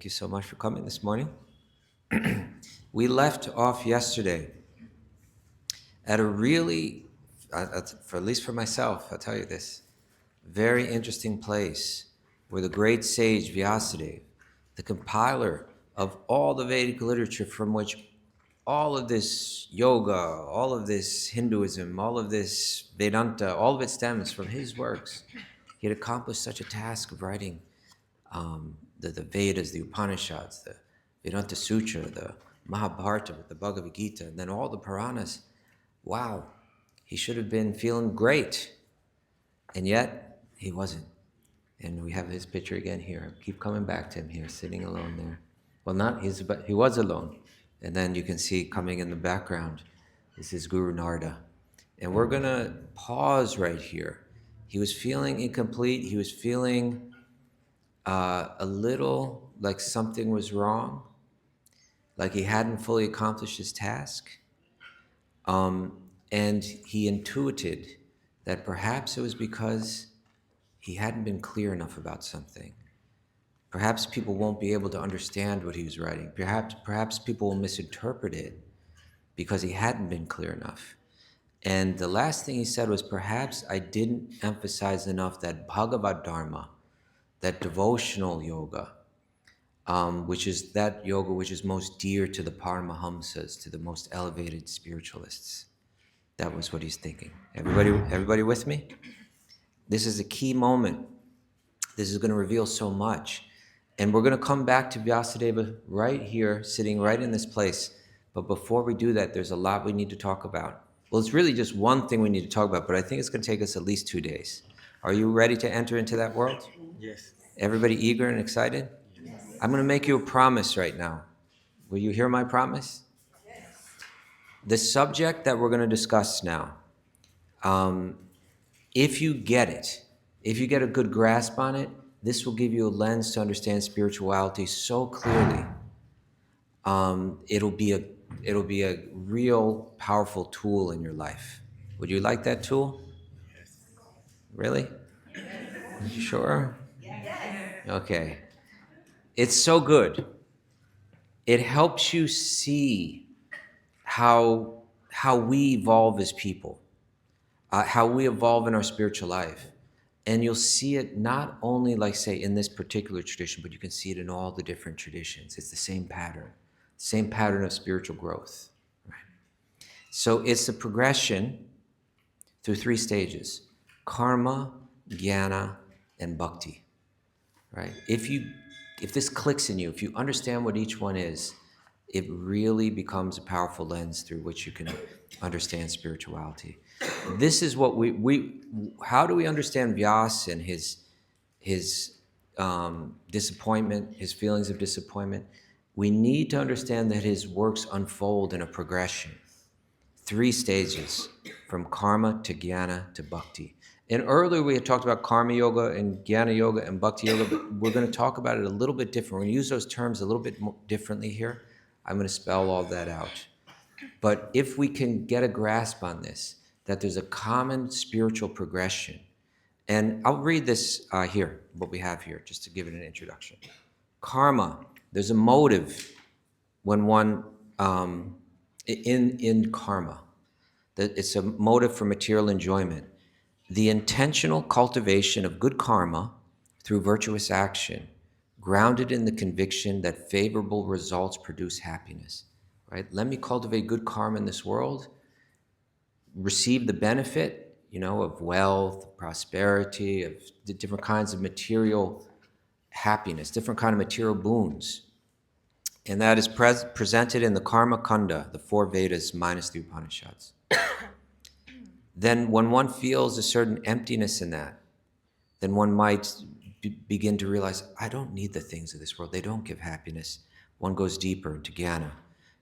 Thank you so much for coming this morning. We left off yesterday at a really, for at least for myself, I'll tell you this, very interesting place where the great sage Vyasadeva, the compiler of all the Vedic literature from which all of this yoga, all of this Hinduism, all of this Vedanta, all of it stems from his works. He had accomplished such a task of writing the Vedas, the Upanishads, the Vedanta Sutra, the Mahabharata, the Bhagavad Gita, and then all the Puranas. Wow, he should have been feeling great, and yet he wasn't. And we have his picture again here. I keep coming back to him here, sitting alone there. Well, not his, but he was alone. And then you can see coming in the background is his Guru Narda. And we're gonna pause right here. He was feeling incomplete. He was feeling a little like something was wrong, like he hadn't fully accomplished his task. And he intuited that perhaps it was because he hadn't been clear enough about something. Perhaps people won't be able to understand what he was writing. Perhaps people will misinterpret it because he hadn't been clear enough. And the last thing he said was, perhaps I didn't emphasize enough that Bhagavad Dharma, that devotional yoga, which is that yoga which is most dear to the Paramahamsas, to the most elevated spiritualists. That was what he's thinking. Everybody with me? This is a key moment. This is going to reveal so much. And we're going to come back to Vyasadeva right here, sitting right in this place. But before we do that, there's a lot we need to talk about. Well, it's really just one thing we need to talk about, but I think it's going to take us at least 2 days. Are you ready to enter into that world? Yes. Everybody eager and excited? Yes. I'm going to make you a promise right now. Will you hear my promise? Yes. The subject that we're going to discuss now, if you get it, if you get a good grasp on it, this will give you a lens to understand spirituality so clearly. It'll be a real powerful tool in your life. Would you like that tool? Yes. Really? Yes. You sure? Yes. Okay. It's so good. It helps you see how we evolve as people, how we evolve in our spiritual life. And you'll see it not only, like, say, in this particular tradition, but you can see it in all the different traditions. It's the same pattern of spiritual growth. Right? So it's a progression through 3 stages: karma, jnana, and bhakti. Right? If this clicks in you, if you understand what each one is, it really becomes a powerful lens through which you can understand spirituality. This is what how do we understand Vyasa and his disappointment, his feelings of disappointment? We need to understand that his works unfold in a progression, 3 stages, from karma to jnana to bhakti. And earlier we had talked about karma yoga and jnana yoga and bhakti yoga, but we're going to talk about it a little bit different. We're going to use those terms a little bit more differently here. I'm going to spell all that out. But if we can get a grasp on this, that there's a common spiritual progression, and I'll read this here, what we have here, just to give it an introduction. Karma, there's a motive when one, in karma, that it's a motive for material enjoyment. The intentional cultivation of good karma through virtuous action, grounded in the conviction that favorable results produce happiness. Right? Let me cultivate good karma in this world, receive the benefit, of wealth, prosperity, of the different kinds of material happiness, different kind of material boons. And that is presented in the Karma Kanda, the 4 Vedas minus the Upanishads. Then when one feels a certain emptiness in that, then one might begin to realize, I don't need the things of this world. They don't give happiness. One goes deeper into jnana.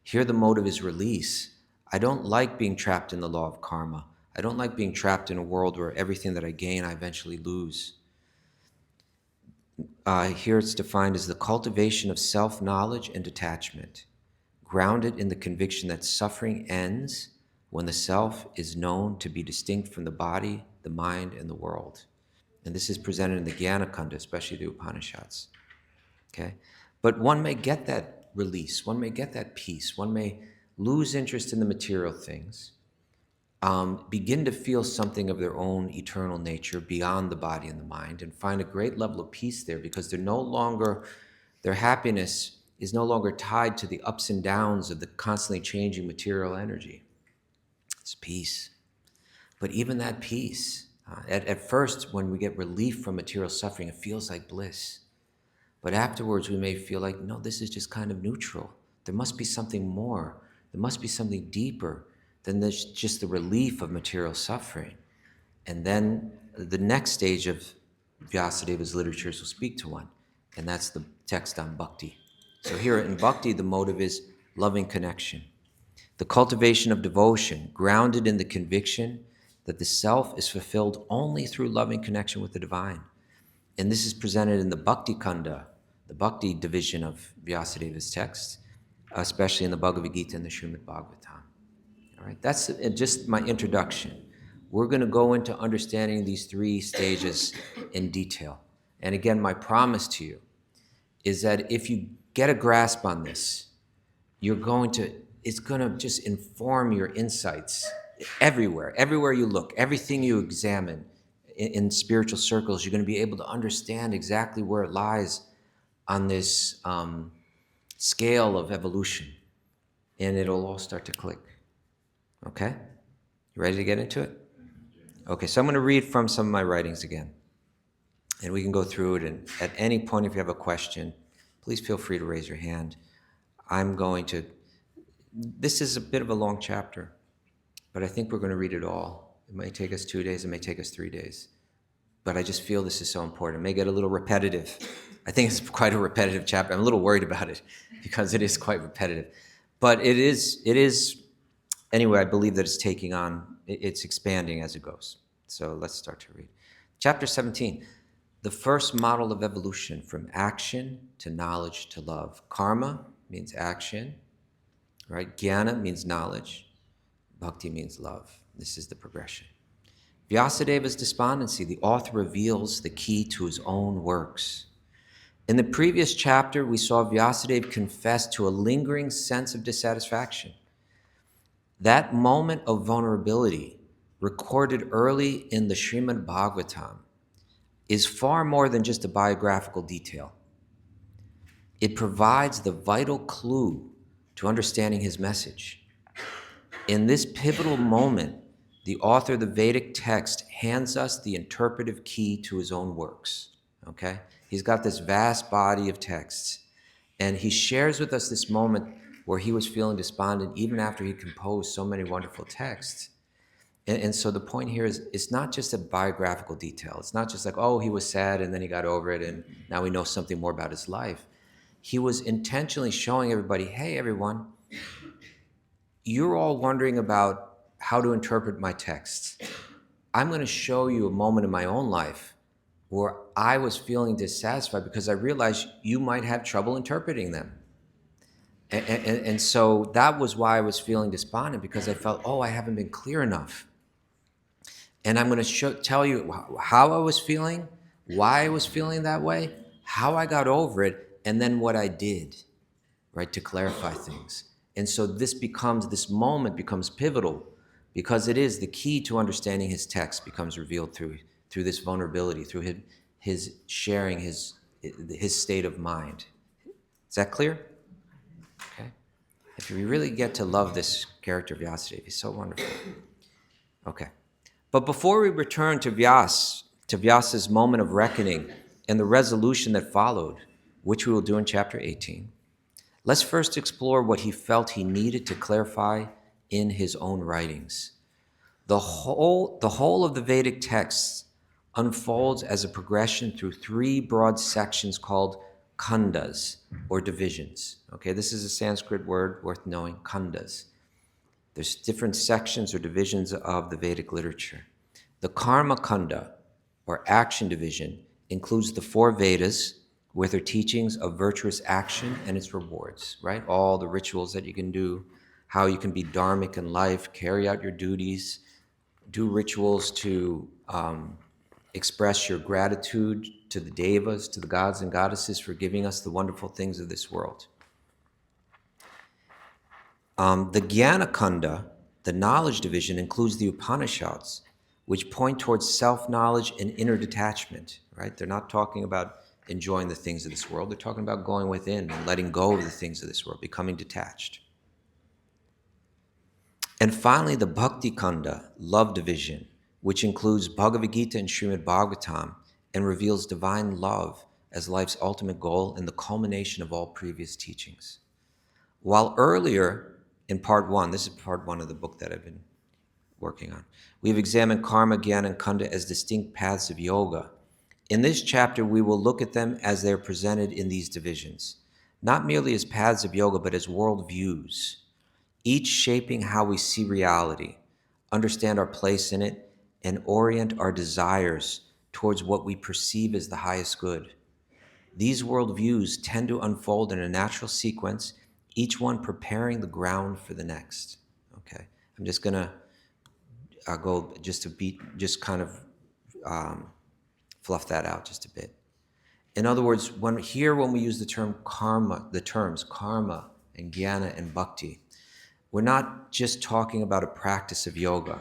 Here the motive is release. I don't like being trapped in the law of karma. I don't like being trapped in a world where everything that I gain, I eventually lose. Here it's defined as the cultivation of self-knowledge and detachment, grounded in the conviction that suffering ends when the self is known to be distinct from the body, the mind, and the world. And this is presented in the Jnana Kanda, especially the Upanishads. Okay? But one may get that release, one may get that peace, one may lose interest in the material things, begin to feel something of their own eternal nature beyond the body and the mind, and find a great level of peace there, because their happiness is no longer tied to the ups and downs of the constantly changing material energy. It's peace. But even that peace, at first, when we get relief from material suffering, it feels like bliss. But afterwards, we may feel like, no, this is just kind of neutral. There must be something more. There must be something deeper than this, just the relief of material suffering. And then the next stage of Vyasadeva's literatures will speak to one, and that's the text on bhakti. So here in bhakti, the motive is loving connection, the cultivation of devotion, grounded in the conviction that the self is fulfilled only through loving connection with the divine. And this is presented in the Bhakti Kanda, the Bhakti division of Vyasadeva's text, especially in the Bhagavad Gita and the Srimad Bhagavatam. All right, that's just my introduction. We're going to go into understanding these three stages in detail. And again, my promise to you is that if you get a grasp on this, it's going to just inform your insights everywhere you look, everything you examine in spiritual circles. You're going to be able to understand exactly where it lies on this scale of evolution, and it'll all start to click. Okay? You ready to get into it? Okay, so I'm going to read from some of my writings again, and we can go through it, and at any point if you have a question, please feel free to raise your hand. This is a bit of a long chapter, but I think we're going to read it all. It may take us 2 days, it may take us 3 days, but I just feel this is so important. It may get a little repetitive. I think it's quite a repetitive chapter. I'm a little worried about it because it is quite repetitive, but it is, anyway, I believe that it's expanding as it goes. So let's start to read. Chapter 17, the first model of evolution from action to knowledge to love. Karma means action, right? Jnana means knowledge. Bhakti means love. This is the progression. Vyasadeva's despondency, the author reveals the key to his own works. In the previous chapter, we saw Vyasadeva confess to a lingering sense of dissatisfaction. That moment of vulnerability, recorded early in the Srimad Bhagavatam, is far more than just a biographical detail. It provides the vital clue to understanding his message. In this pivotal moment, the author of the Vedic text hands us the interpretive key to his own works. Okay? He's got this vast body of texts, and he shares with us this moment where he was feeling despondent even after he composed so many wonderful texts. And so the point here is, it's not just a biographical detail. It's not just like, oh, he was sad and then he got over it and now we know something more about his life. He was intentionally showing everybody, hey, everyone, you're all wondering about how to interpret my texts. I'm going to show you a moment in my own life where I was feeling dissatisfied because I realized you might have trouble interpreting them. And so that was why I was feeling despondent, because I felt, oh, I haven't been clear enough. And I'm going to tell you how I was feeling, why I was feeling that way, how I got over it, and then what I did, right, to clarify things. And so this moment becomes pivotal, because it is the key to understanding his text becomes revealed through this vulnerability, through his sharing his state of mind. Is that clear? Okay. If you really get to love this character, Vyasadeva, he's so wonderful. Okay. But before we return to Vyasa's moment of reckoning and the resolution that followed, which we will do in chapter 18, let's first explore what he felt he needed to clarify in his own writings. The whole of the Vedic texts unfolds as a progression through 3 broad sections called khandas, or divisions. Okay, this is a Sanskrit word worth knowing, khandas. There's different sections or divisions of the Vedic literature. The Karma Khanda, or action division, includes the 4 Vedas with their teachings of virtuous action and its rewards, right? All the rituals that you can do, how you can be dharmic in life, carry out your duties, do rituals to express your gratitude to the devas, to the gods and goddesses for giving us the wonderful things of this world. The Jnana Kanda, the knowledge division, includes the Upanishads, which point towards self-knowledge and inner detachment, right? They're not talking about enjoying the things of this world. They're talking about going within and letting go of the things of this world, becoming detached. And finally, the Bhakti Kanda, love division, which includes Bhagavad Gita and Srimad Bhagavatam and reveals divine love as life's ultimate goal and the culmination of all previous teachings. While earlier in part one, this is part one of the book that I've been working on, we've examined karma, jnana, and kanda as distinct paths of yoga. In this chapter, we will look at them as they're presented in these divisions, not merely as paths of yoga, but as worldviews, each shaping how we see reality, understand our place in it, and orient our desires towards what we perceive as the highest good. These worldviews tend to unfold in a natural sequence, each one preparing the ground for the next. Okay, I'm just gonna go just to beat, just kind of fluff that out just a bit. In other words, when we use the term karma, the terms karma and jnana and bhakti, we're not just talking about a practice of yoga,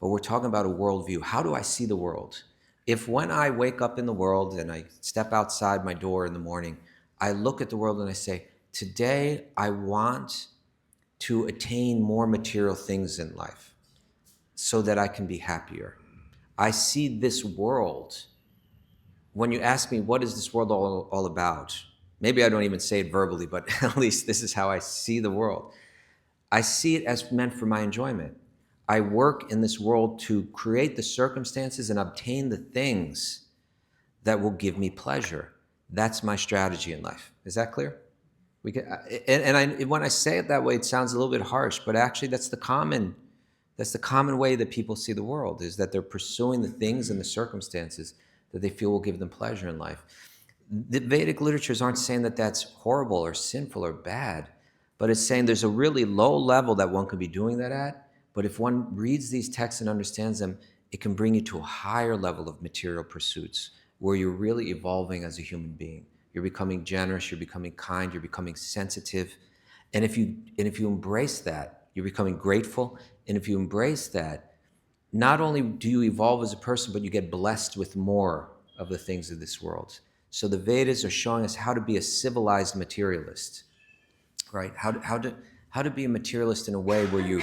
but we're talking about a worldview. How do I see the world? If when I wake up in the world and I step outside my door in the morning, I look at the world and I say, today I want to attain more material things in life so that I can be happier. I see this world. When you ask me, what is this world all about? Maybe I don't even say it verbally, but at least this is how I see the world. I see it as meant for my enjoyment. I work in this world to create the circumstances and obtain the things that will give me pleasure. That's my strategy in life. Is that clear? When I say it that way, it sounds a little bit harsh, but actually that's the common way that people see the world, is that they're pursuing the things and the circumstances that they feel will give them pleasure in life. The Vedic literatures aren't saying that that's horrible or sinful or bad, but it's saying there's a really low level that one could be doing that at. But if one reads these texts and understands them, it can bring you to a higher level of material pursuits where you're really evolving as a human being. You're becoming generous, you're becoming kind, you're becoming sensitive. And if you embrace that, you're becoming grateful. And if you embrace that, not only do you evolve as a person, but you get blessed with more of the things of this world. So the Vedas are showing us how to be a civilized materialist, right? How to be a materialist in a way where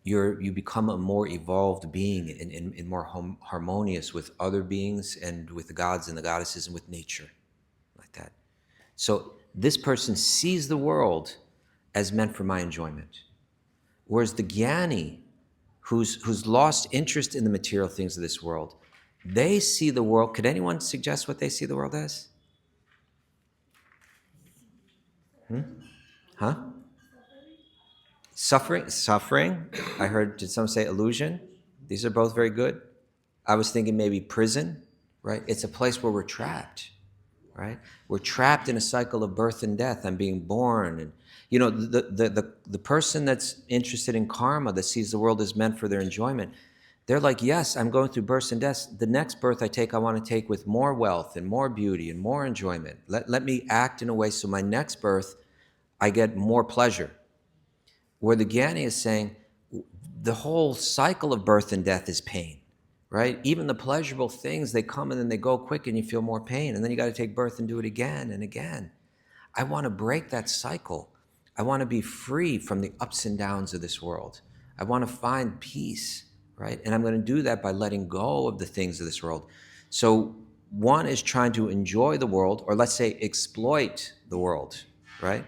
you become a more evolved being and more harmonious with other beings and with the gods and the goddesses and with nature, like that. So this person sees the world as meant for my enjoyment, whereas the jnani, who's lost interest in the material things of this world, they see the world. Could anyone suggest what they see the world as? Huh? Suffering. I heard, did someone say illusion? These are both very good. I was thinking maybe prison, right? It's a place where we're trapped, right? We're trapped in a cycle of birth and death. I'm being born. And, the person that's interested in karma, that sees the world as meant for their enjoyment, they're like, yes, I'm going through births and deaths. The next birth I take, I want to take with more wealth and more beauty and more enjoyment. Let me act in a way so my next birth, I get more pleasure. Where the Jnani is saying the whole cycle of birth and death is pain, right? Even the pleasurable things, they come and then they go quick and you feel more pain. And then you got to take birth and do it again and again. I want to break that cycle. I want to be free from the ups and downs of this world. I want to find peace, right? And I'm going to do that by letting go of the things of this world. So one is trying to enjoy the world, or let's say exploit the world, right?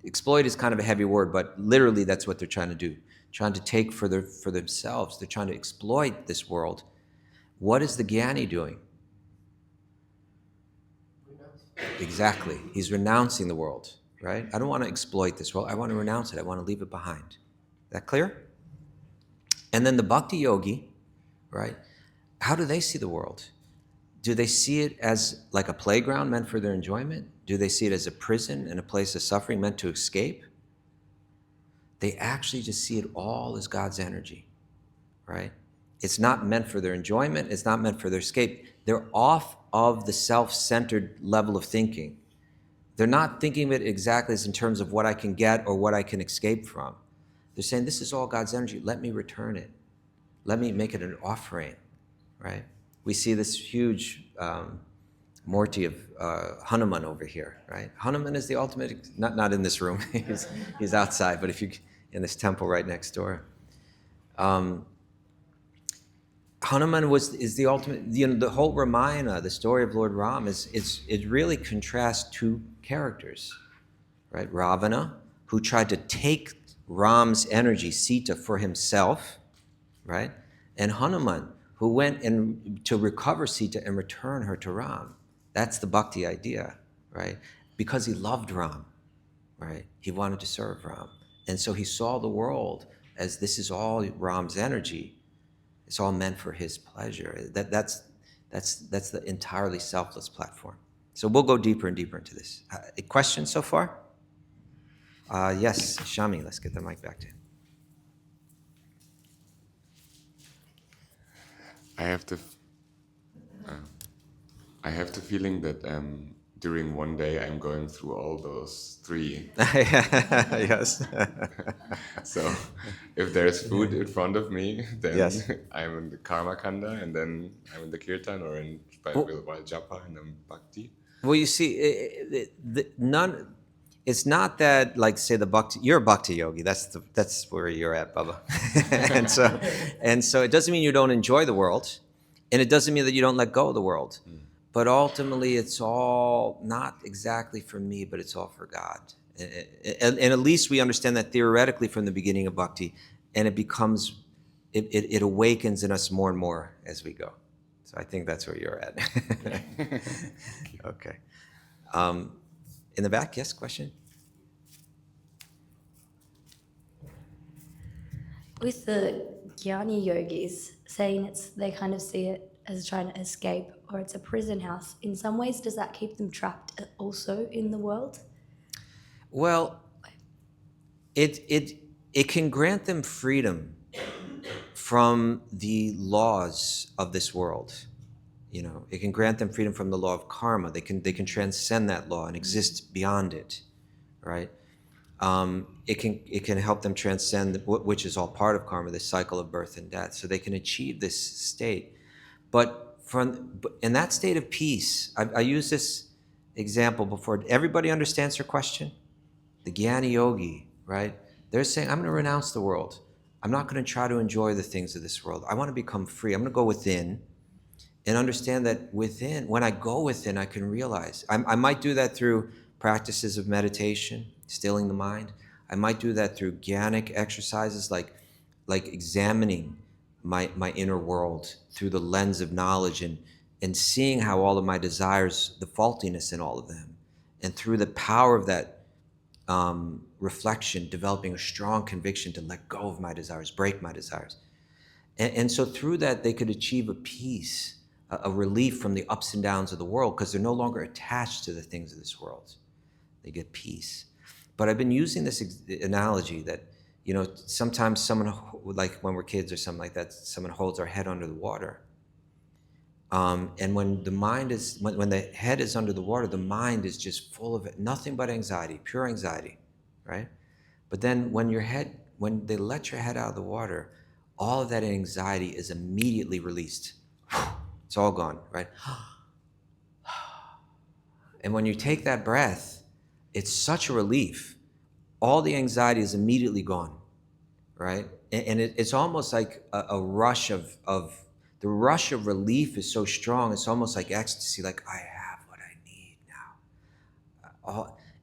Exploit is kind of a heavy word, but literally that's what they're trying to do. Trying to take for themselves. They're trying to exploit this world. What is the Jnani doing? Exactly. He's renouncing the world, right? I don't want to exploit this world. I want to renounce it. I want to leave it behind. Is that clear? And then the bhakti yogi, right? How do they see the world? Do they see it as like a playground meant for their enjoyment? Do they see it as a prison and a place of suffering meant to escape? They actually just see it all as God's energy, right? It's not meant for their enjoyment. It's not meant for their escape. They're off of the self-centered level of thinking. They're not thinking of it exactly as in terms of what I can get or what I can escape from. They're saying, this is all God's energy. Let me return it. Let me make it an offering, right? We see this huge Morty of Hanuman over here, right? Hanuman is the ultimate, not in this room, he's outside, but if you, in this temple right next door. Hanuman is the ultimate, the whole Ramayana, the story of Lord Ram, it really contrasts two characters, right? Ravana, who tried to take Ram's energy, Sita, for himself, right? And Hanuman, who went to recover Sita and return her to Ram. That's the bhakti idea, right? Because he loved Ram, right? He wanted to serve Ram. And so he saw the world as this is all Ram's energy. It's all meant for his pleasure. That's the entirely selfless platform. So we'll go deeper and deeper into this. Questions so far? Yes, Shami, let's get the mic back to him. I have the feeling that during one day I'm going through all those three. Yes. So if there's food in front of me, then Yes. I'm in the Karma Kanda, and then I'm in the Kirtan, or in while Japa, and then Bhakti. Well, you see, none. It's not that, like, say the bhakti. You're a bhakti yogi. That's where you're at, Bubba. and so it doesn't mean you don't enjoy the world, and it doesn't mean that you don't let go of the world. But ultimately, it's all not exactly for me, but it's all for God. And at least we understand that theoretically from the beginning of bhakti, and it awakens in us more and more as we go. So I think that's where you're at. Okay. In the back, yes, question? With the Jnani yogis saying they kind of see it as trying to escape, or it's a prison house, in some ways, does that keep them trapped also in the world? Well, it can grant them freedom from the laws of this world. It can grant them freedom from the law of karma. They can transcend that law and exist beyond it, right? It can help them transcend, which is all part of karma, this cycle of birth and death. So they can achieve this state. But in that state of peace, I use this example before. Everybody understands her question? The Jnani yogi, right? They're saying, I'm going to renounce the world. I'm not going to try to enjoy the things of this world. I want to become free. I'm going to go within and understand that within, when I go within, I can realize. I might do that through practices of meditation, stilling the mind. I might do that through jnanic exercises like examining my inner world through the lens of knowledge and seeing how all of my desires, the faultiness in all of them, and through the power of that reflection, developing a strong conviction to let go of my desires, break my desires. And so through that, they could achieve a peace, a relief from the ups and downs of the world, because they're no longer attached to the things of this world. They get peace. But I've been using this analogy that, sometimes someone, like when we're kids or something like that, someone holds our head under the water. And when the mind is, when the head is under the water, the mind is just full of it, nothing but anxiety, pure anxiety, right? But then when they let your head out of the water, all of that anxiety is immediately released. It's all gone, right? And when you take that breath, it's such a relief. All the anxiety is immediately gone, right? And it's almost like a rush of the rush of relief is so strong. It's almost like ecstasy, like I have what I need now.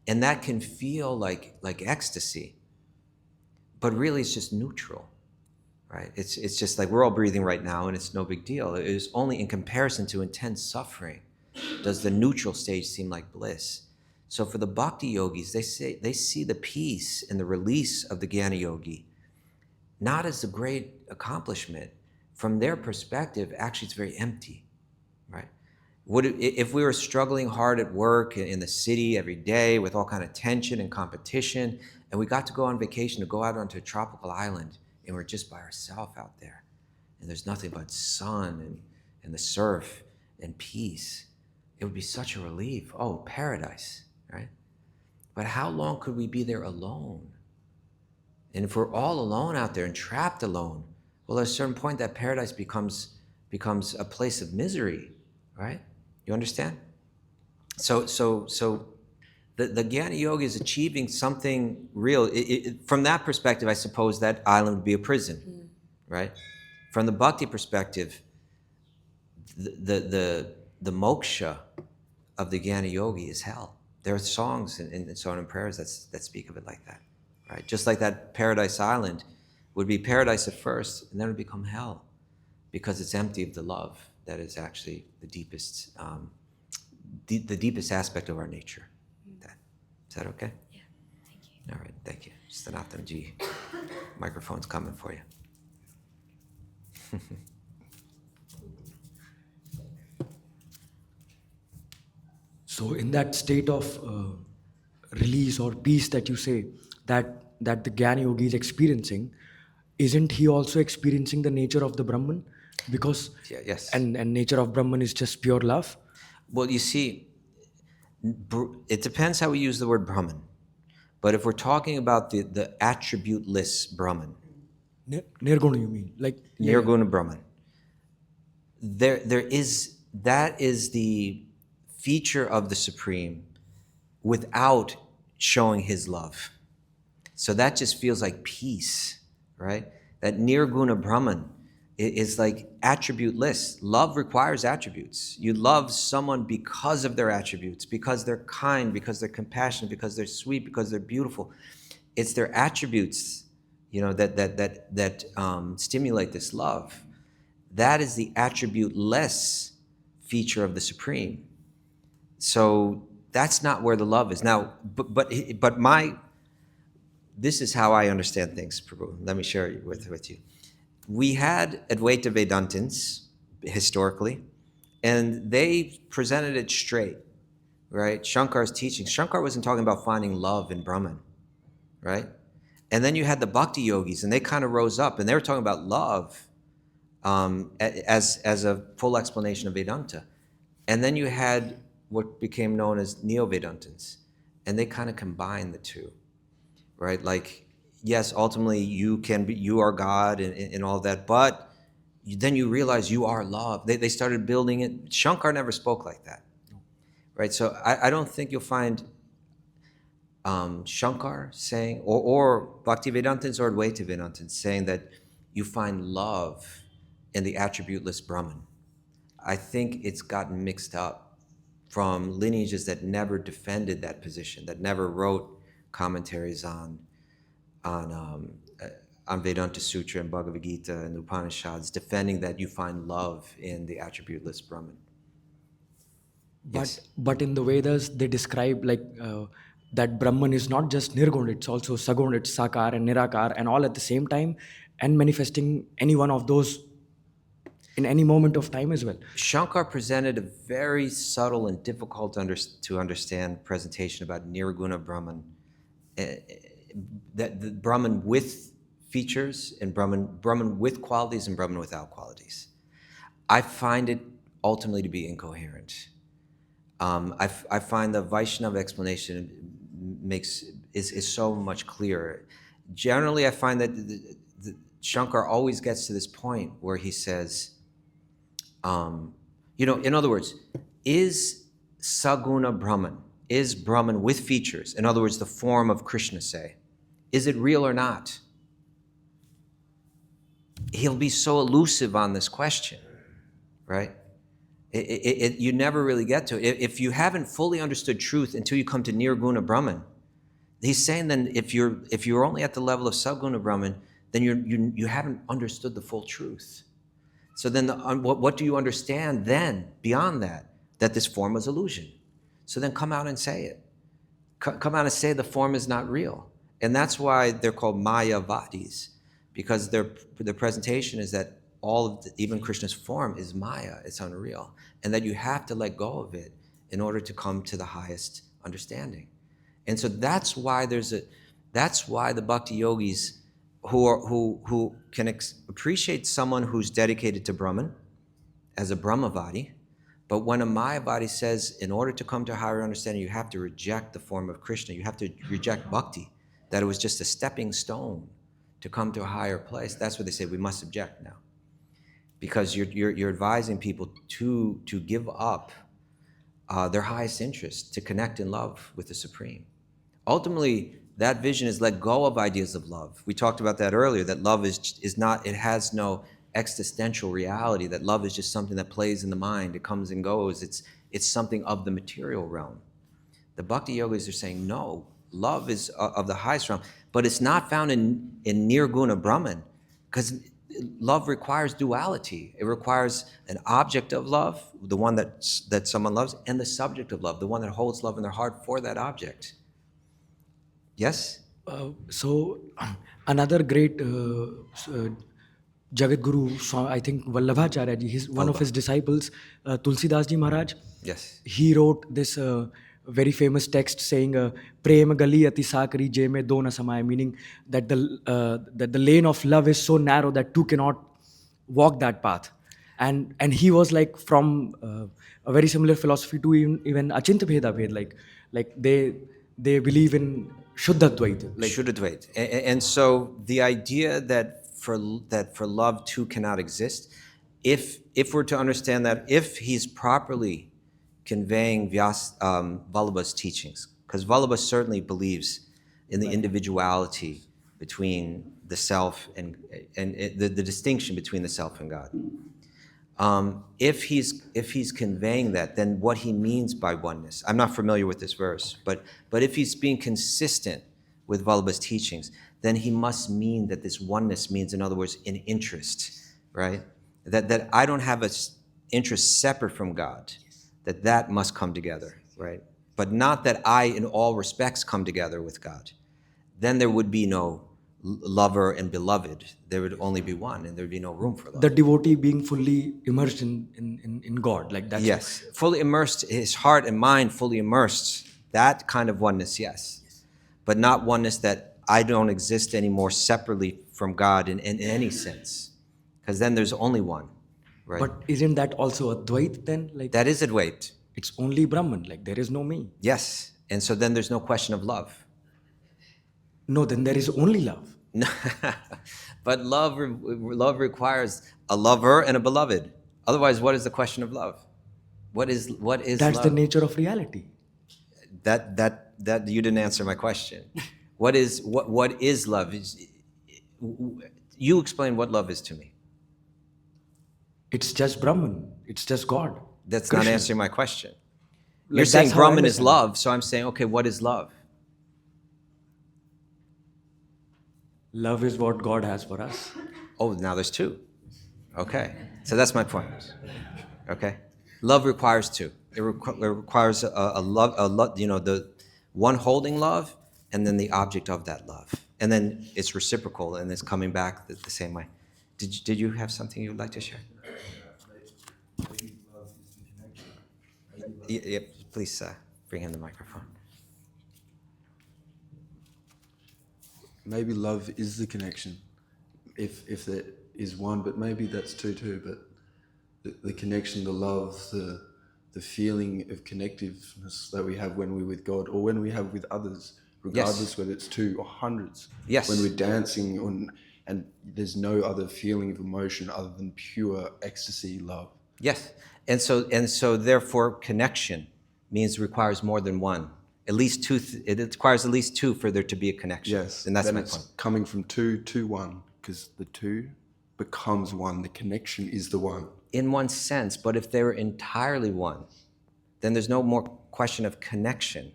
And that can feel like ecstasy, but really it's just neutral, right? It's just like we're all breathing right now, and it's no big deal. It is only in comparison to intense suffering does the neutral stage seem like bliss. So for the bhakti yogis, they see the peace and the release of the jnana yogi not as a great accomplishment. From their perspective, actually it's very empty, right? If we were struggling hard at work in the city every day with all kind of tension and competition, and we got to go on vacation, to go out onto a tropical island, and we're just by ourselves out there, and there's nothing but sun and the surf and peace, it would be such a relief. Oh, paradise, right? But how long could we be there alone? And if we're all alone out there and trapped alone, well, at a certain point, that paradise becomes a place of misery, right? You understand? So the Jnana Yoga is achieving something real. From that perspective, I suppose that island would be a prison, right? From the Bhakti perspective, the moksha of the Jnana Yogi is hell. There are songs and so on and prayers that speak of it like that, right? Just like that paradise island would be paradise at first, and then it would become hell because it's empty of the love that is actually the deepest aspect of our nature. Is that okay? Yeah, thank you. All right, thank you. Sanatan Ji, microphone's coming for you. So in that state of release or peace that you say that the Jnana Yogi is experiencing, isn't he also experiencing the nature of the Brahman? Because Yes. and nature of Brahman is just pure love. Well, you see, it depends how we use the word Brahman. But if we're talking about the attributeless Brahman, Nirguna, you mean? Like Nirguna Brahman, that is the feature of the Supreme without showing his love. So that just feels like peace, right? That Nirguna Brahman is like attributeless. Love requires attributes. You love someone because of their attributes, because they're kind, because they're compassionate, because they're sweet, because they're beautiful. It's their attributes, that stimulate this love. That is the attribute-less feature of the Supreme. So that's not where the love is. Now, this is how I understand things, Prabhu. Let me share it with you. We had Advaita Vedantins historically, and they presented it straight, right? Shankar's teaching. Shankar wasn't talking about finding love in Brahman, right? And then you had the Bhakti Yogis, and they kind of rose up, and they were talking about love as a full explanation of Vedanta. And then you had what became known as Neo-Vedantins, and they kind of combined the two, right? Like, yes, ultimately you are God and all that, but then you realize you are love. They started building it. Shankar never spoke like that, right? So I don't think you'll find Shankar saying, or Bhaktivedantins or Advaita Vedantins saying that you find love in the attributeless Brahman. I think it's gotten mixed up from lineages that never defended that position, that never wrote commentaries on Vedanta Sutra and Bhagavad Gita and the Upanishads, defending that you find love in the attributeless Brahman. But in the Vedas they describe that Brahman is not just Nirgun, it's also Sagun, it's Sakar and Nirakar and all at the same time, and manifesting any one of those in any moment of time as well. Shankar presented a very subtle and difficult to understand presentation about Nirguna Brahman. That the Brahman with features and Brahman with qualities and Brahman without qualities. I find it ultimately to be incoherent. I find the Vaishnava explanation is so much clearer. Generally, I find that Shankar always gets to this point where he says, in other words, is Saguna Brahman, is Brahman with features, in other words, the form of Krishna, say, is it real or not? He'll be so elusive on this question, right? You never really get to it. If you haven't fully understood truth until you come to Nirguna Brahman, he's saying then if you're only at the level of Saguna Brahman, then you haven't understood the full truth. So then what do you understand then beyond that? That this form was illusion. So then come out and say it. Come out and say the form is not real. And that's why they're called Mayavadis, because their presentation is that all of even Krishna's form is Maya, it's unreal, and that you have to let go of it in order to come to the highest understanding. And so that's why the Bhakti Yogis who can appreciate someone who's dedicated to Brahman as a Brahmavadi, but when a Mayavadi says, in order to come to higher understanding, you have to reject the form of Krishna, you have to reject bhakti, that it was just a stepping stone to come to a higher place, that's what they say, we must object now. Because you're advising people to give up their highest interest, to connect in love with the Supreme. Ultimately, that vision is let go of ideas of love. We talked about that earlier, that love is not, it has no existential reality, that love is just something that plays in the mind, it comes and goes, it's something of the material realm. The Bhakti Yogis are saying, no, love is of the highest realm, but it's not found in Nirguna Brahman, because love requires duality. It requires an object of love, the one that someone loves, and the subject of love, the one that holds love in their heart for that object. Yes? So another great Jagat Guru, I think Vallabhacharya ji, one of his disciples, Tulsidas ji Maharaj, Yes. he wrote this very famous text saying, "Prem gali ati sakari je mein do na samay," meaning that the lane of love is so narrow that two cannot walk that path. And he was like from a very similar philosophy to even Achintya Bheda Bhed, like they believe in Shuddha Dvaita. Like, Shuddhadvait. And so the idea that for love two cannot exist, if we're to understand that, if he's properly conveying Vallabha's teachings, because Vallabha certainly believes in the individuality between the self and the distinction between the self and God. If he's conveying that, then what he means by oneness, I'm not familiar with this verse, but if he's being consistent with Vallabha's teachings, then he must mean that this oneness means, in other words, an interest, right? That I don't have an interest separate from God, that must come together, right? But not that I, in all respects, come together with God. Then there would be no lover and beloved. There would only be one, and there would be no room for love. the devotee being fully immersed in God, like that's Yes, fully immersed, his heart and mind fully immersed. That kind of oneness, yes. But not oneness that I don't exist anymore separately from God in any sense. Because then there's only one, right? But isn't that also a Dvait then? Like, that is Advait. it's only Brahman, like there is no me. Yes. And so then there's no question of love. No, then there is only love. But love requires a lover and a beloved. Otherwise, what is the question of love? What is That's love? the nature of reality. That you didn't answer my question. What is love? You explain what love is to me. It's just Brahman. It's just God. That's Krishna. not answering my question. Like, You're saying that's how I Brahman is understand. love, so I'm saying, okay, what is love? Love is what God has for us. Oh, now there's two. Okay, so that's my point. Okay, love requires two. It requires a love, the one holding love, and then the object of that love, and then it's reciprocal, and it's coming back the same way. Did you have something you'd like to share? Maybe love is the connection. Yeah, please bring in the microphone. Maybe love is the connection, if there is one, but maybe that's two too. But the connection, the love, the feeling of connectiveness that we have when we're with God or when we have with others, regardless whether it's two or hundreds. Yes. When we're dancing and there's no other feeling of emotion other than pure ecstasy, love. Yes, and so therefore connection means requires more than one. At least two. It requires at least two for there to be a connection. Yes, and that's then my it's point. coming from two to one, because the two becomes one. The connection is the one. In one sense, but if they were entirely one, then there's no more question of connection,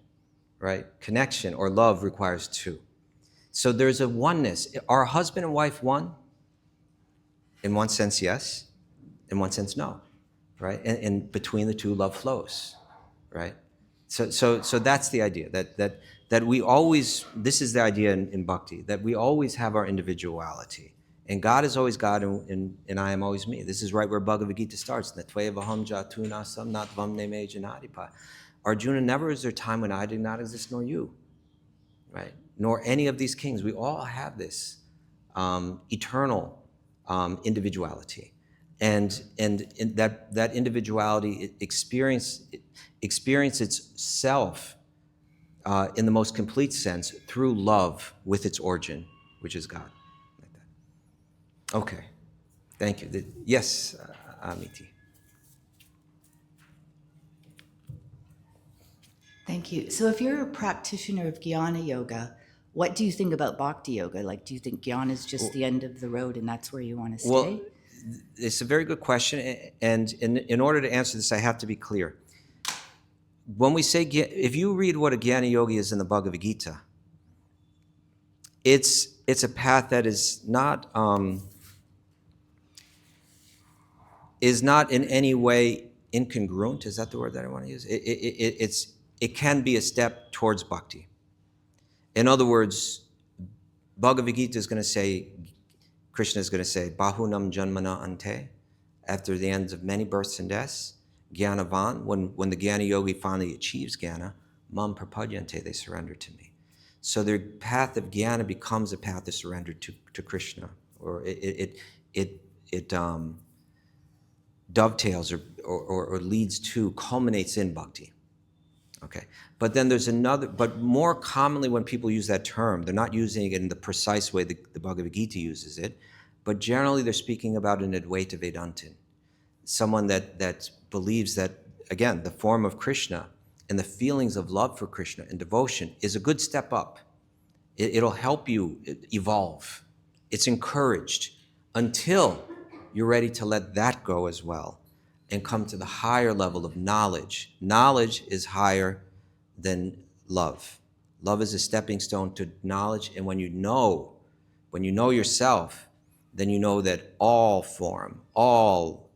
right? Connection or love requires two. So there's a oneness. Are husband and wife one? In one sense, yes. In one sense, no, right? And between the two, love flows, right? So that's the idea, that we always, this is the idea in bhakti, that we always have our individuality. And God is always God, and I am always me. This is right where Bhagavad Gita starts. Arjuna, never is there a time when I did not exist, nor you, right? Nor any of these kings. We all have this eternal individuality, and that individuality experience itself in the most complete sense through love with its origin, which is God. Like that. Okay, thank you. Yes, Amiti. Thank you. So if you're a practitioner of Jnana Yoga, what do you think about Bhakti Yoga? Like, do you think Jnana is just the end of the road and that's where you want to stay? Well, it's a very good question, and in order to answer this, I have to be clear. When we say, if you read what a Jnana Yogi is in the Bhagavad Gita, it's a path that is not in any way incongruent. Is that the word that I want to use? It can be a step towards bhakti. In other words, Bhagavad Gita is going to say, Krishna is going to say, Bahunam Janmana Ante, after the end of many births and deaths, Jnanavan, when the Jnana Yogi finally achieves Jnana, Mam Prapadyante, they surrender to me. So their path of Jnana becomes a path of surrender to Krishna, or it dovetails or leads to, culminates in bhakti. Okay, but then there's another, but more commonly when people use that term, they're not using it in the precise way the Bhagavad Gita uses it, but generally they're speaking about an Advaita Vedantin, someone that believes that, again, the form of Krishna and the feelings of love for Krishna and devotion is a good step up. It'll help you evolve. It's encouraged until you're ready to let that go as well and come to the higher level of knowledge. Knowledge is higher than love. Love is a stepping stone to knowledge, and when you know yourself, then you know that all form, all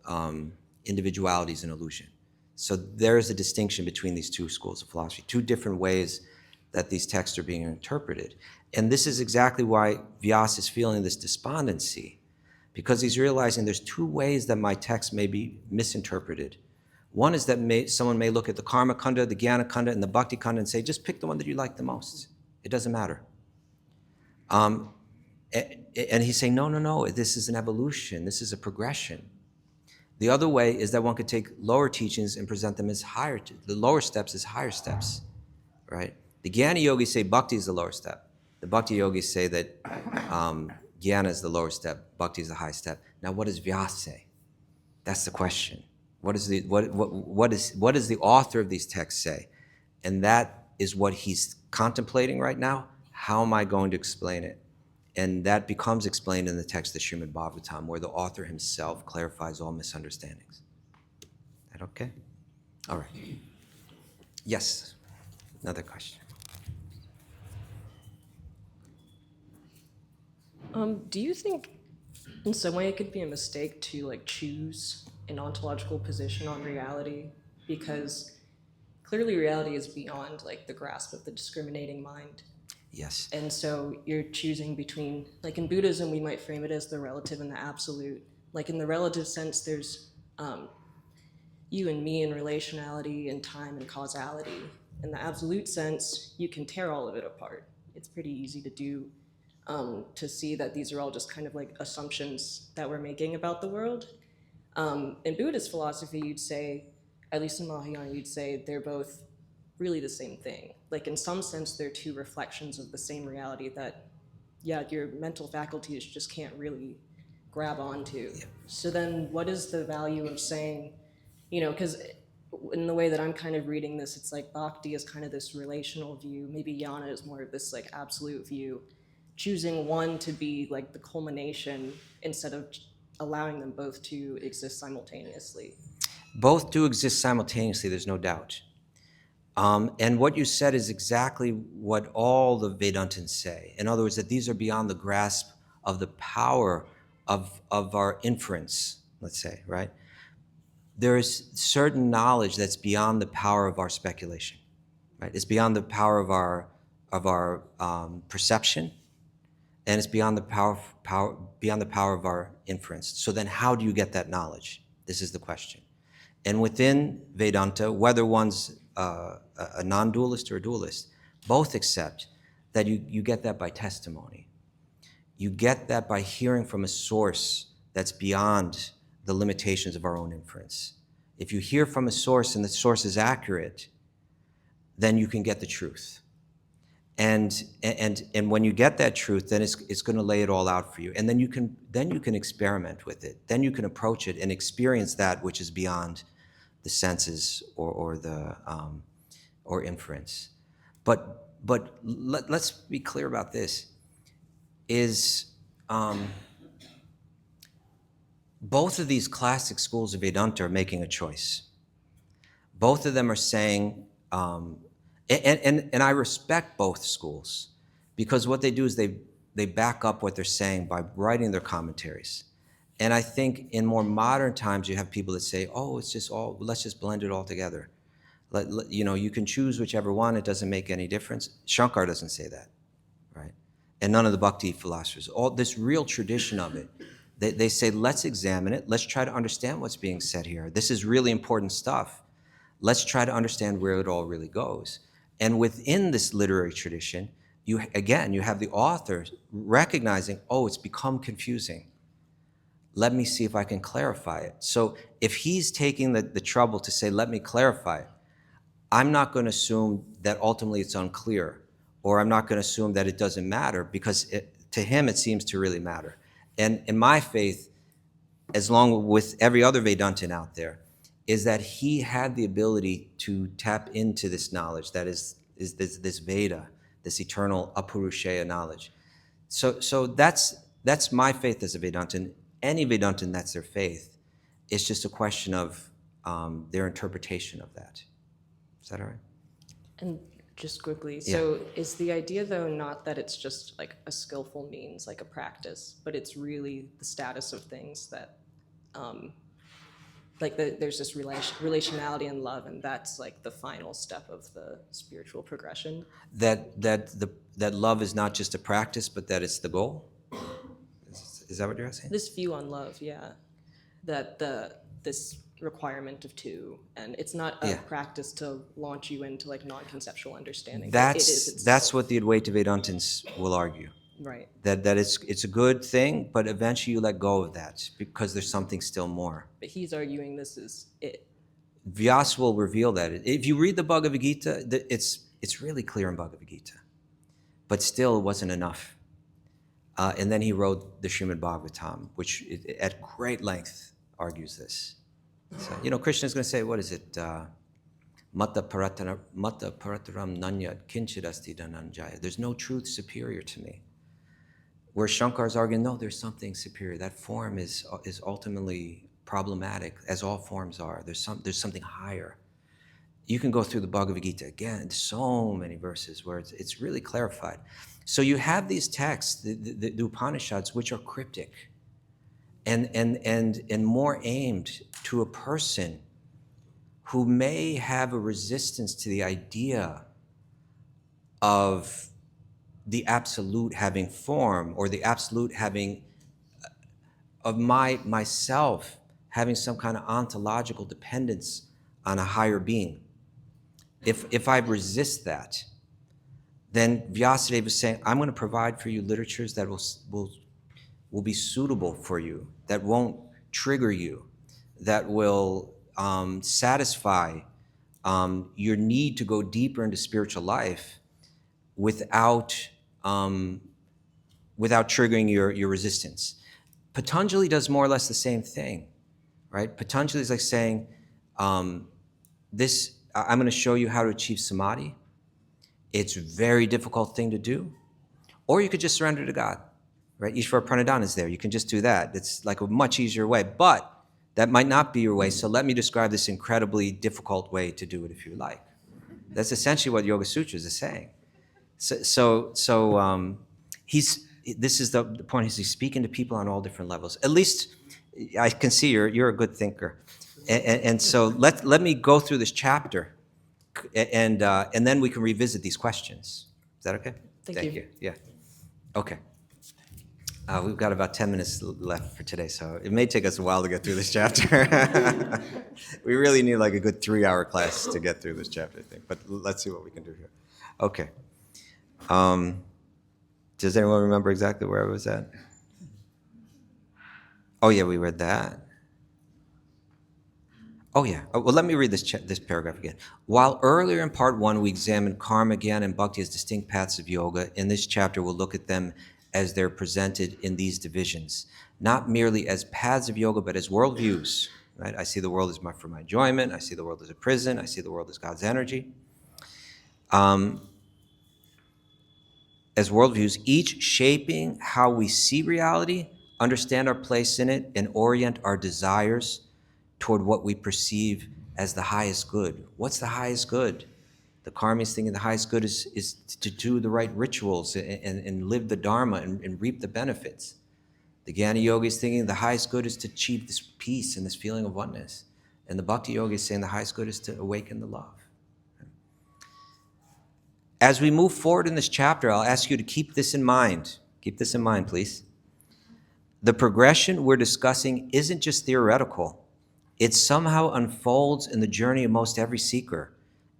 individuality is an illusion. So there is a distinction between these two schools of philosophy, two different ways that these texts are being interpreted. And this is exactly why Vyasa is feeling this despondency, because he's realizing there's two ways that my text may be misinterpreted. One is that someone may look at the Karma Kanda, the Jnana Kanda, and the Bhakti Kanda and say, just pick the one that you like the most. It doesn't matter. And he's saying, no, this is an evolution. This is a progression. The other way is that one could take lower teachings and present them as the lower steps as higher steps, right? The Jnana Yogis say Bhakti is the lower step. The Bhakti Yogis say that Jnana is the lower step, Bhakti is the high step. Now, what does Vyasa say? That's the question. What does the author of these texts say? And that is what he's contemplating right now. How am I going to explain it? And that becomes explained in the text of Srimad Bhagavatam, where the author himself clarifies all misunderstandings. Is that okay? All right. Yes, another question. Do you think in some way it could be a mistake to choose an ontological position on reality? Because clearly reality is beyond the grasp of the discriminating mind. Yes. And so you're choosing between, in Buddhism, we might frame it as the relative and the absolute. In the relative sense, there's you and me and relationality and time and causality. In the absolute sense, you can tear all of it apart. It's pretty easy to do, to see that these are all just kind of assumptions that we're making about the world. In Buddhist philosophy, you'd say, at least in Mahayana, you'd say they're both really the same thing. In some sense, they're two reflections of the same reality that, your mental faculties just can't really grab onto. Yeah. So then what is the value of saying, because in the way that I'm kind of reading this, it's Bhakti is kind of this relational view, maybe Jnana is more of this absolute view, choosing one to be the culmination instead of allowing them both to exist simultaneously. Both do exist simultaneously, there's no doubt. And what you said is exactly what all the Vedantins say. In other words, that these are beyond the grasp of the power of our inference, let's say, right? There is certain knowledge that's beyond the power of our speculation, right? It's beyond the power of our perception, and it's beyond the power of our inference. So then how do you get that knowledge? This is the question. And within Vedanta, whether one's a non-dualist or a dualist, both accept that you get that by testimony. you get that by hearing from a source that's beyond the limitations of our own inference. If you hear from a source and the source is accurate, then you can get the truth. And when you get that truth, then it's going to lay it all out for you. And then you can experiment with it. Then you can approach it and experience that which is beyond the senses or inference. But let's be clear about this. Both of these classic schools of Vedanta are making a choice. Both of them are saying, and I respect both schools, because what they do is they back up what they're saying by writing their commentaries. And I think in more modern times, you have people that say, oh, let's just blend it all together. You can choose whichever one, it doesn't make any difference. Shankar doesn't say that, right? And none of the Bhakti philosophers. All this real tradition of it, they say, let's examine it. Let's try to understand what's being said here. This is really important stuff. Let's try to understand where it all really goes. And within this literary tradition, you have the author recognizing, oh, it's become confusing. Let me see if I can clarify it. So if he's taking the trouble to say, let me clarify it, I'm not going to assume that ultimately it's unclear, or I'm not going to assume that it doesn't matter, because to him it seems to really matter. And in my faith, as long with every other Vedantin out there, is that he had the ability to tap into this knowledge that is this Veda, this eternal Apurusheya knowledge. So that's my faith as a Vedantin. Any Vedantin, that's their faith. It's just a question of their interpretation of that. Is that all right? And just quickly, Yeah. so is the idea though not that it's just like a skillful means, like a practice, but it's really the status of things that, there's this relationality and love, and that's like the final step of the spiritual progression? That love is not just a practice, but that it's the goal? Is that what you're saying? This view on love, yeah, that this requirement of two, and it's not a Yeah. practice to launch you into like non-conceptual understanding. It is That's itself. what the Advaita Vedantins will argue. Right. That it's a good thing, but eventually you let go of that because there's something still more. But he's arguing this is it. Vyasa will reveal that. If you read the Bhagavad Gita, it's really clear in Bhagavad Gita, but still it wasn't enough. And then he wrote the Srimad Bhagavatam, which at great length argues this. So, Krishna is going to say, what is it? Mata parataram nanyat kinchidasti dhananjaya. There's no truth superior to me. Where Shankar is arguing, no, there's something superior. That form is ultimately problematic, as all forms are. There's something higher. You can go through the Bhagavad Gita again, so many verses where it's really clarified. So you have these texts, the Upanishads, which are cryptic and more aimed to a person who may have a resistance to the idea of the absolute having form, or the absolute having of myself having some kind of ontological dependence on a higher being. If I resist that, then Vyasadeva is saying, I'm going to provide for you literatures that will be suitable for you, that won't trigger you, that will satisfy your need to go deeper into spiritual life without triggering your resistance. Patanjali does more or less the same thing, right? Patanjali is like saying, I'm going to show you how to achieve samadhi. It's a very difficult thing to do. Or you could just surrender to God, right? Ishvara Pranidhana is there. You can just do that. It's like a much easier way, but that might not be your way. So let me describe this incredibly difficult way to do it if you like. That's essentially what Yoga Sutras is saying. So this is the point. He's speaking to people on all different levels. At least I can see you're a good thinker. And so let me go through this chapter, and then we can revisit these questions. Is that okay? Thank you. Yeah. Okay. We've got about 10 minutes left for today, so it may take us a while to get through this chapter. We really need like a good 3-hour class to get through this chapter, I think. But let's see what we can do here. Okay. Does anyone remember exactly where I was at? Oh, yeah, we read that. Oh, yeah. Well, let me read this paragraph again. While earlier in part 1, we examined karma, jnana, and bhakti as distinct paths of yoga, in this chapter we'll look at them as they're presented in these divisions, not merely as paths of yoga, but as worldviews. Right? I see the world for my enjoyment. I see the world as a prison. I see the world as God's energy. As worldviews, each shaping how we see reality, understand our place in it, and orient our desires toward what we perceive as the highest good. What's the highest good? The karma is thinking the highest good is to do the right rituals and live the dharma and reap the benefits. The Jnana Yogi is thinking the highest good is to achieve this peace and this feeling of oneness. And the Bhakti Yogi is saying the highest good is to awaken the love. As we move forward in this chapter, I'll ask you to keep this in mind. Keep this in mind, please. The progression we're discussing isn't just theoretical. It somehow unfolds in the journey of most every seeker,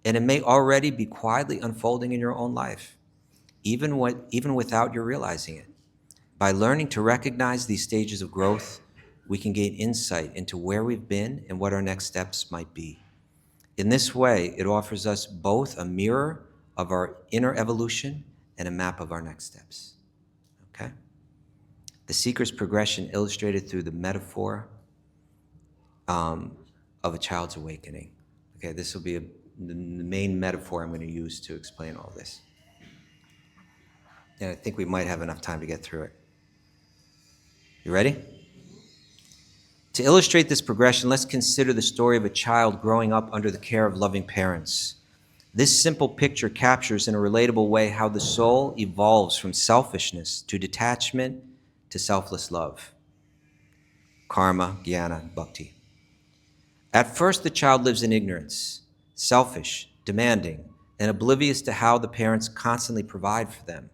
and it may already be quietly unfolding in your own life, even without your realizing it. By learning to recognize these stages of growth, we can gain insight into where we've been and what our next steps might be. In this way, it offers us both a mirror of our inner evolution and a map of our next steps. Okay? The seeker's progression illustrated through the metaphor of a child's awakening. Okay, this will be the main metaphor I'm going to use to explain all this. And I think we might have enough time to get through it. You ready? To illustrate this progression, let's consider the story of a child growing up under the care of loving parents. This simple picture captures in a relatable way how the soul evolves from selfishness to detachment to selfless love. Karma, jnana, bhakti. At first, the child lives in ignorance, selfish, demanding, and oblivious to how the parents constantly provide for them.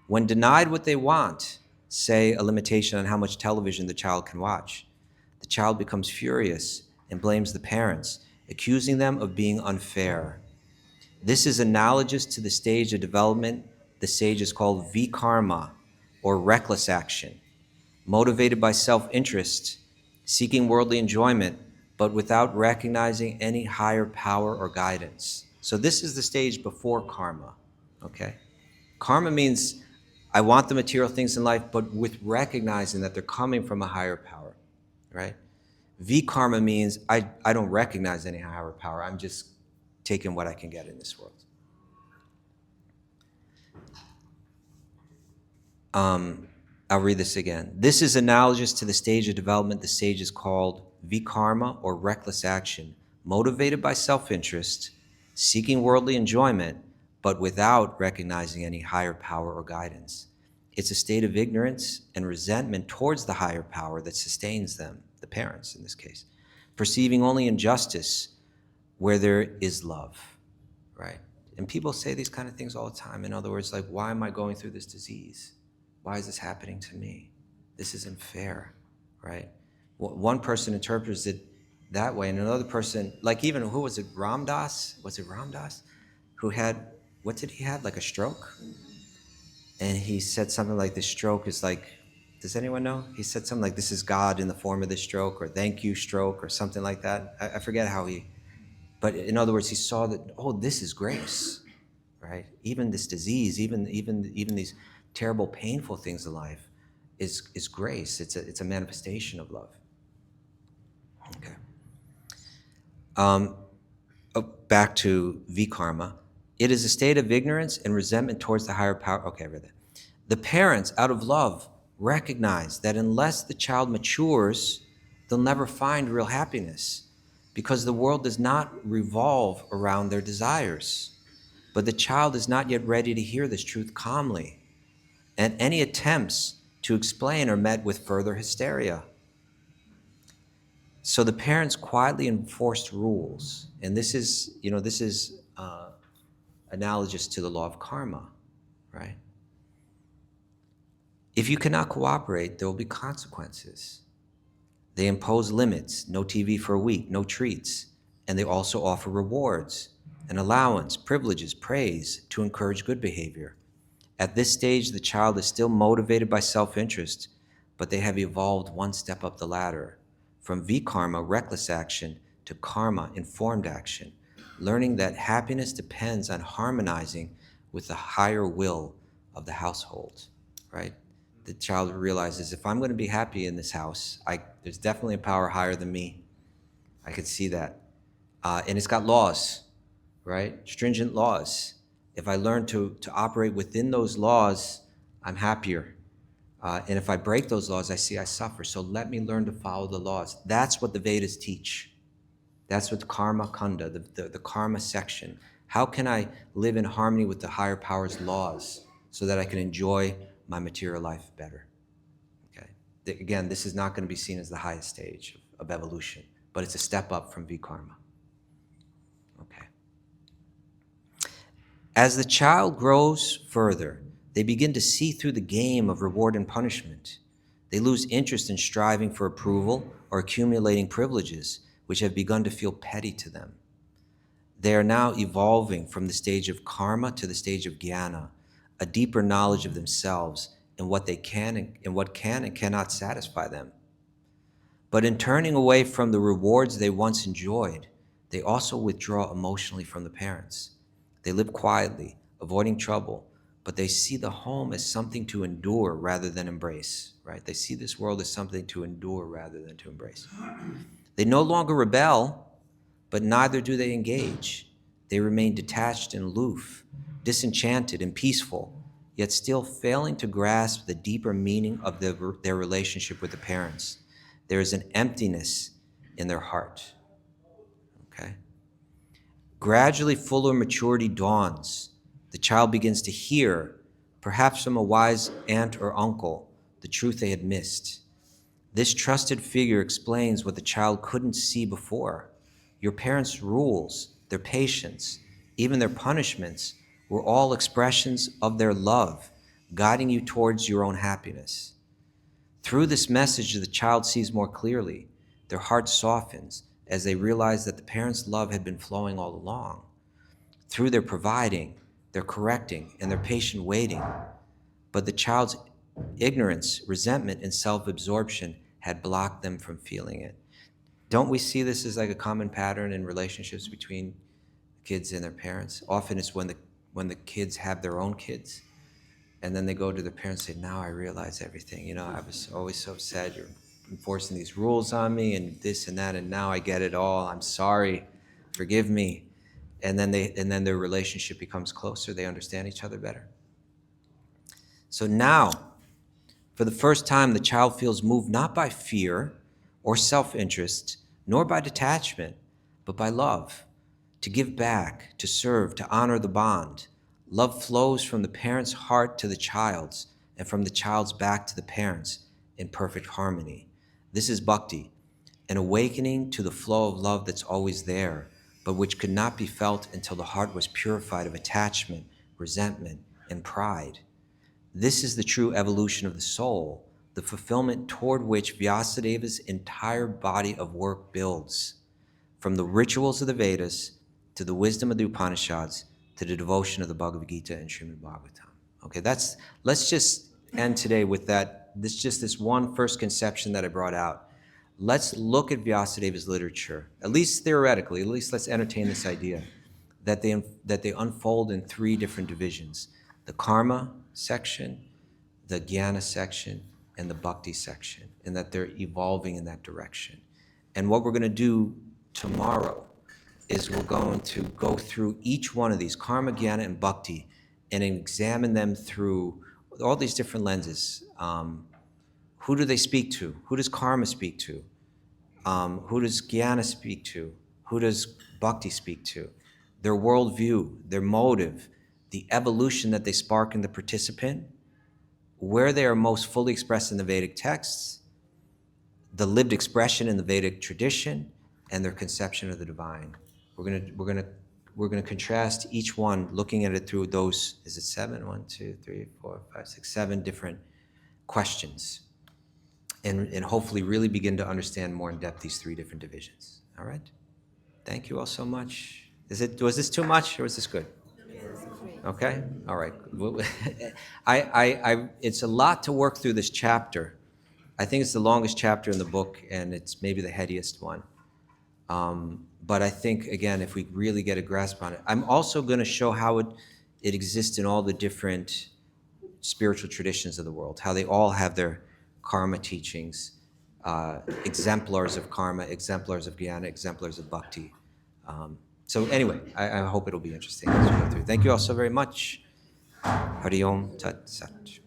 When denied what they want, say a limitation on how much television the child can watch, the child becomes furious and blames the parents, accusing them of being unfair. This is analogous to the stage of development the sages call vikarma, or reckless action, motivated by self-interest, seeking worldly enjoyment, but without recognizing any higher power or guidance. So this is the stage before karma, okay? Karma means I want the material things in life, but with recognizing that they're coming from a higher power, right? Vikarma means I don't recognize any higher power. I'm just taking what I can get in this world. I'll read this again. This is analogous to the stage of development the sages called vikarma, or reckless action, motivated by self-interest, seeking worldly enjoyment, but without recognizing any higher power or guidance. It's a state of ignorance and resentment towards the higher power that sustains them, the parents in this case, perceiving only injustice where there is love, right? And people say these kind of things all the time. In other words, like, why am I going through this disease? Why is this happening to me? This isn't fair, right? One person interprets it that way, and another person, like even, who was it, Ram Dass? Was it Ram Dass? Who had, what did he have, like a stroke? And he said something like, this stroke is like, does anyone know? He said something like, this is God in the form of this stroke, or thank you stroke, or something like that. I forget how he, but in other words, he saw that, oh, this is grace, right? Even this disease, even these terrible, painful things in life is grace. It's a manifestation of love. Okay. Back to vikarma. It is a state of ignorance and resentment towards the higher power. Okay, I read that. The parents, out of love, recognize that unless the child matures, they'll never find real happiness, because the world does not revolve around their desires. But the child is not yet ready to hear this truth calmly, and any attempts to explain are met with further hysteria. So the parents quietly enforced rules, and this is analogous to the law of karma, right? If you cannot cooperate, there will be consequences. They impose limits, no TV for a week, no treats, and they also offer rewards, an allowance, privileges, praise to encourage good behavior. At this stage, the child is still motivated by self-interest, but they have evolved one step up the ladder, from vikarma, reckless action, to karma, informed action, learning that happiness depends on harmonizing with the higher will of the household, right? The child realizes, if I'm going to be happy in this house, there's definitely a power higher than me. I could see that. And it's got laws, right? Stringent laws. If I learn to operate within those laws, I'm happier. And if I break those laws, I see I suffer. So let me learn to follow the laws. That's what the Vedas teach. That's what the karma kanda, the karma section. How can I live in harmony with the higher power's laws so that I can enjoy my material life better? Okay. Again, this is not going to be seen as the highest stage of evolution, but it's a step up from vikarma. Okay. As the child grows further, they begin to see through the game of reward and punishment. They lose interest in striving for approval or accumulating privileges, which have begun to feel petty to them. They are now evolving from the stage of karma to the stage of jnana, a deeper knowledge of themselves and what they can and what can and cannot satisfy them. But in turning away from the rewards they once enjoyed, they also withdraw emotionally from the parents. They live quietly, avoiding trouble, but they see the home as something to endure rather than embrace, right? They see this world as something to endure rather than to embrace. They no longer rebel, but neither do they engage. They remain detached and aloof, disenchanted and peaceful, yet still failing to grasp the deeper meaning of their relationship with the parents. There is an emptiness in their heart, okay? Gradually, fuller maturity dawns. The child begins to hear, perhaps from a wise aunt or uncle, the truth they had missed. This trusted figure explains what the child couldn't see before. Your parents' rules, their patience, even their punishments were all expressions of their love, guiding you towards your own happiness. Through this message, the child sees more clearly. Their heart softens as they realize that the parents' love had been flowing all along. Through their providing, their correcting, and their patient waiting. But the child's ignorance, resentment, and self-absorption had blocked them from feeling it. Don't we see this as like a common pattern in relationships between kids and their parents? Often it's when the kids have their own kids, and then they go to their parents and say, now I realize everything. You know, I was always so sad you're enforcing these rules on me and this and that, and now I get it all. I'm sorry. Forgive me. And then their relationship becomes closer. They understand each other better. So now, for the first time, the child feels moved not by fear or self-interest, nor by detachment, but by love. To give back, to serve, to honor the bond. Love flows from the parent's heart to the child's, and from the child's back to the parents in perfect harmony. This is bhakti, an awakening to the flow of love that's always there, but which could not be felt until the heart was purified of attachment, resentment, and pride. This is the true evolution of the soul, the fulfillment toward which Vyasadeva's entire body of work builds, from the rituals of the Vedas to the wisdom of the Upanishads to the devotion of the Bhagavad Gita and Srimad Bhagavatam. Okay, let's just end today with that. This one first conception that I brought out. Let's look at Vyasadeva's literature, at least theoretically. At least let's entertain this idea that they unfold in three different divisions: the karma section, the jnana section, and the bhakti section, and that they're evolving in that direction. And what we're going to do tomorrow is we're going to go through each one of these, karma, jnana, and bhakti, and examine them through all these different lenses. Who do they speak to? Who does karma speak to? Who does jnana speak to? Who does bhakti speak to? Their worldview, their motive, the evolution that they spark in the participant, where they are most fully expressed in the Vedic texts, the lived expression in the Vedic tradition, and their conception of the divine. We're gonna contrast each one, looking at it through those, is it 7? 1, 2, 3, 4, 5, 6, 7 different questions. And hopefully really begin to understand more in depth these three different divisions. All right? Thank you all so much. Was this too much or was this good? Okay, all right. It's a lot to work through this chapter. I think it's the longest chapter in the book, and it's maybe the headiest one. But I think, again, if we really get a grasp on it, I'm also going to show how it exists in all the different spiritual traditions of the world, how they all have their karma teachings, exemplars of karma, exemplars of jnana, exemplars of bhakti. So anyway, I hope it'll be interesting as we go through. Thank you all so very much. Hari Om Tat Sat.